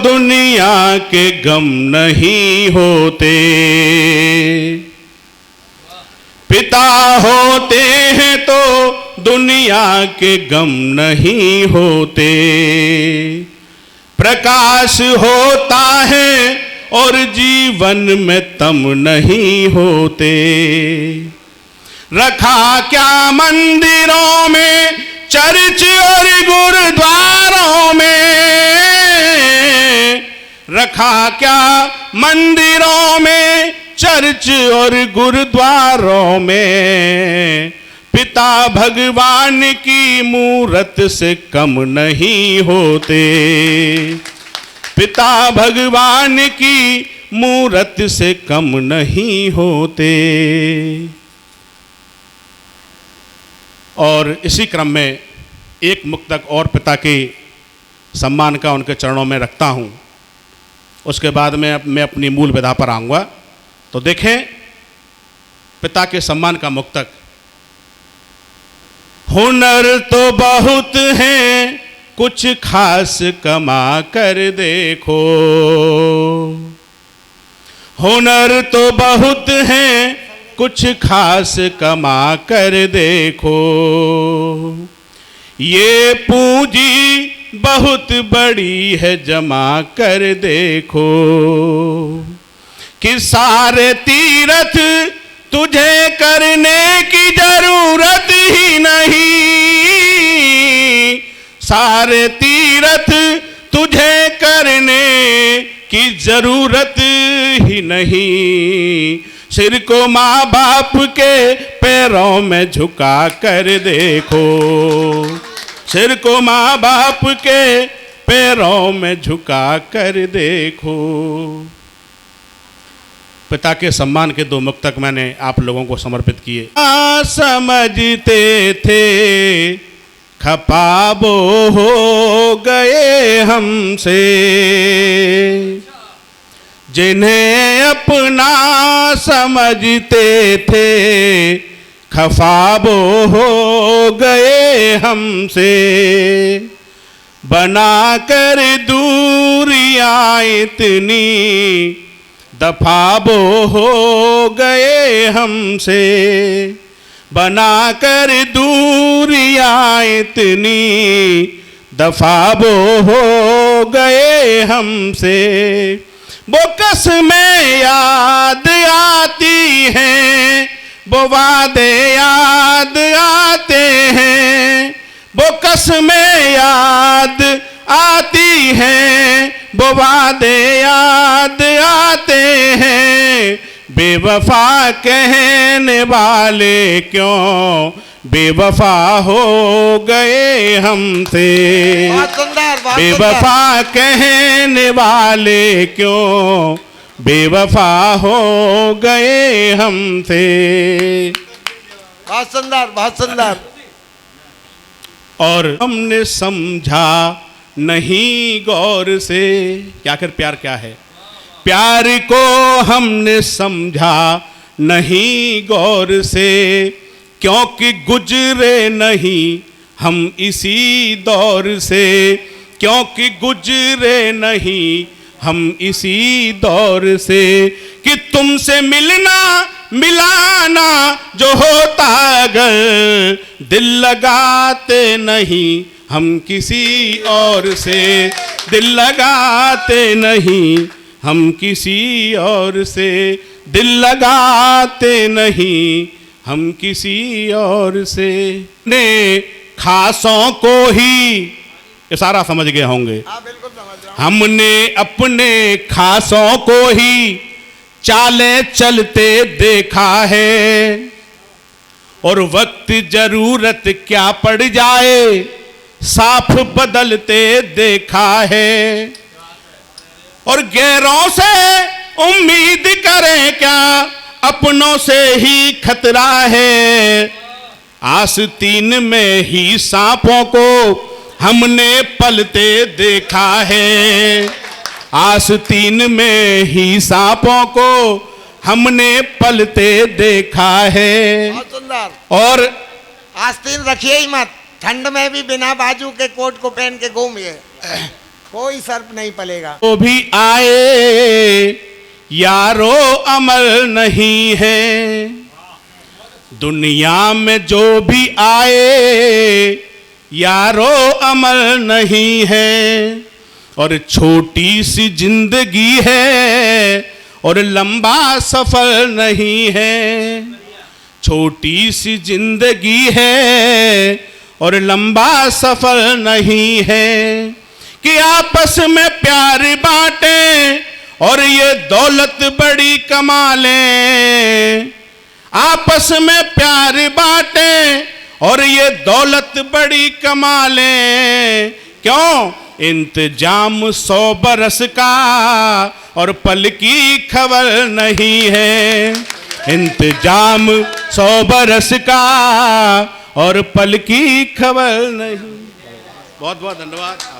दुनिया के गम नहीं होते, पिता होते हैं तो दुनिया के गम नहीं होते। प्रकाश होता है और जीवन में तम नहीं होते। रखा क्या मंदिरों में, चर्च और गुरुद्वारों में, रखा क्या मंदिरों में, चर्च और गुरुद्वारों में। पिता भगवान की मूरत से कम नहीं होते, पिता भगवान की मूरत से कम नहीं होते। और इसी क्रम में एक मुक्तक और पिता के सम्मान का उनके चरणों में रखता हूँ, उसके बाद में मैं अपनी मूल विधा पर आऊँगा। तो देखें पिता के सम्मान का मुक्तक। हुनर तो बहुत हैं, कुछ खास कमा कर देखो। हुनर तो बहुत हैं, कुछ खास कमा कर देखो। ये पूंजी बहुत बड़ी है, जमा कर देखो। कि सारे तीरथ तुझे करने की जरूरत ही नहीं, सारे तीरथ तुझे करने की जरूरत ही नहीं। सिर को माँ बाप के पैरों में झुका कर देखो, सिर को माँ बाप के पैरों में झुका कर देखो। पिता के सम्मान के दो मुक्तक मैंने आप लोगों को समर्पित किए। समझते थे खपाबो हो गए हमसे, जिन्हें अपना समझते थे खफाबो हो गए हमसे। बनाकर दूरियां इतनी दफाबो हो गए हमसे। बनाकर दूरियां इतनी दफाबो हो गए हमसे। वो कसमें याद आती हैं, वो वादे याद आते हैं। वो कसमें याद आती हैं, वो वादे याद आते हैं। बेवफा कहने वाले क्यों बेवफा हो गए हमसे। बेवफा कहने वाले क्यों बेवफा हो गए हमसे। बहुत सुंदर, बहुत सुंदर। और हमने समझा नहीं गौर से, क्या आखिर प्यार क्या है। प्यार को हमने समझा नहीं गौर से, क्योंकि गुजरे नहीं हम इसी दौर से। क्योंकि गुजरे नहीं हम इसी दौर से। कि तुमसे मिलना मिलाना जो होता अगर, दिल लगाते नहीं हम किसी और से। दिल लगाते नहीं हम किसी और से। दिल लगाते नहीं हम किसी और से। ने खासों को ही, ये सारा समझ गए होंगे। हाँ, बिल्कुल समझ रहा हूं। हमने अपने खासों को ही चाले चलते देखा है। और वक्त जरूरत क्या पड़ जाए साफ बदलते देखा है। और गैरों से उम्मीद करें क्या, अपनों से ही खतरा है। आस्तीन में ही सांपों को हमने पलते देखा है। आस्तीन में ही सांपों को हमने पलते देखा है। बहुत सुंदर। और आस्तीन रखिए ही मत, ठंड में भी बिना बाजू के कोट को पहन के घूमिए। कोई सर्प नहीं पलेगा। वो भी आए यारो अमल नहीं है, दुनिया में जो भी आए यारो अमल नहीं है। और छोटी सी जिंदगी है और लंबा सफर नहीं है, छोटी सी जिंदगी है और लंबा सफर नहीं है। कि आपस में प्यार बांटे और ये दौलत बड़ी कमा लें, आपस में प्यार बांटे और ये दौलत बड़ी कमा लें। क्यों? इंतजाम 100 बरस का और पल की खबर नहीं है, इंतजाम 100 बरस का और पल की खबर नहीं। बहुत बहुत धन्यवाद।